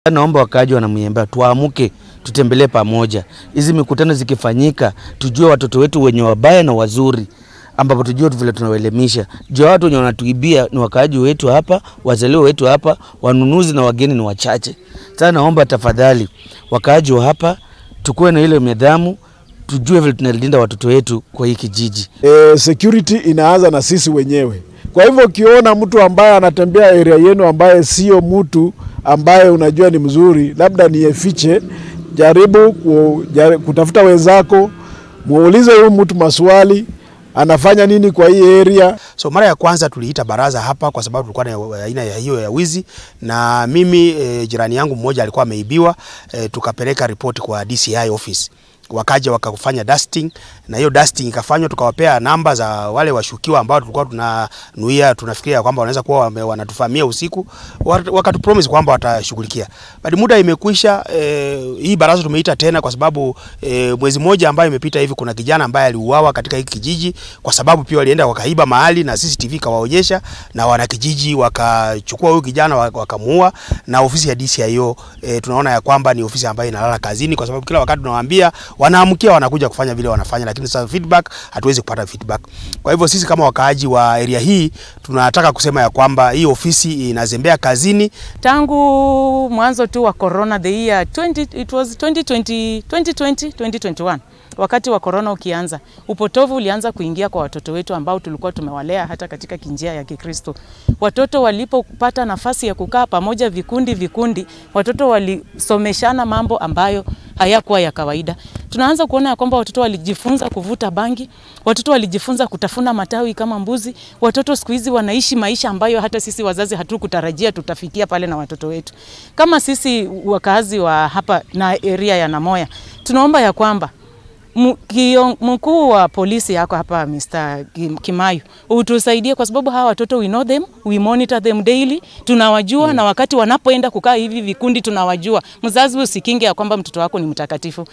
Naomba wakaaji wa Namunyemba tuamke, tutembelee pamoja. Hizi mikutano zikifanyika, tujue watoto wetu wenye wabaya na wazuri, ambapo tujue vile tunawaelimisha. Jua watu wenye wanatuibia ni wakaaji wetu hapa, wazalio wetu hapa, wanunuzi na wageni ni wachache. Sasa naomba tafadhali wakaaji wa hapa tukue na ile nidhamu, tujue vile tunalinda watoto wetu kwa hii kijiji. Security inaanza na sisi wenyewe. Kwa hivyo ukiona mtu ambaye anatembea area yenu ambaye sio mtu ambaye unajua ni mzuri, labda ni efiche, jaribu kutafuta wenzako, muulize huyu mtu maswali, anafanya nini kwa hii area. So mara ya kwanza tuliita baraza hapa kwa sababu tulikuwa na aina ya hiyo ya wizi, na mimi jirani yangu mmoja alikuwa ameibiwa, tukapeleka ripoti kwa DCI office. Wakaja wakafanya dusting, na hiyo dusting ikafanywa, tukawapea namba za wale washukiwa ambao tulikuwa tunafikiria kwamba wanaweza kuwa wanatufamia usiku, wakatupromise kwamba watashughulikia. Baada muda imekwisha, hii baraza tumeita tena kwa sababu mwezi mmoja ambayo imepita hivi kuna kijana ambaye aliuawa katika hiki kijiji kwa sababu pia walienda wakaiba mahali na CCTV kawaonyesha, na wanakijiji wakachukua huyu kijana wakamuua. Na ofisi ya DCIO tunaona ya kwamba ni ofisi ambayo inalala kazini, kwa sababu kila wakati tunawaambia wanaamkia wanakuja kufanya vile wanafanya, lakini sasa feedback hatuwezi kupata feedback. Kwa hivyo sisi kama wakaaji wa area hii tunataka kusema ya kwamba hii ofisi inazembea kazini. Tangu mwanzo tu wa corona, the year 2021, wakati wa corona ukianza, upotovu ulianza kuingia kwa watoto wetu ambao tulikuwa tumewalea hata katika kinjia ya Kikristo. Watoto walipopata nafasi ya kukaa pamoja vikundi, watoto walisomeshana mambo ambayo hayakuwa ya kawaida. Tunaanza kuona ya kwamba watoto walijifunza kuvuta bangi, watoto walijifunza kutafuna matawi kama mbuzi. Watoto siku hizi wanaishi maisha ambayo hata sisi wazazi hatukutarajia tutafikia pale na watoto wetu. Kama sisi wakazi wa hapa na area ya Namoya, tunaomba ya kwamba mkuu wa polisi yako hapa Mr. Kimayu utusaidie, kwa sababu hawa watoto we know them, we monitor them daily, tunawajua na wakati wanapoenda kukaa hivi vikundi tunawajua. Mzazi usikinge ya kwamba mtoto wako ni mtakatifu.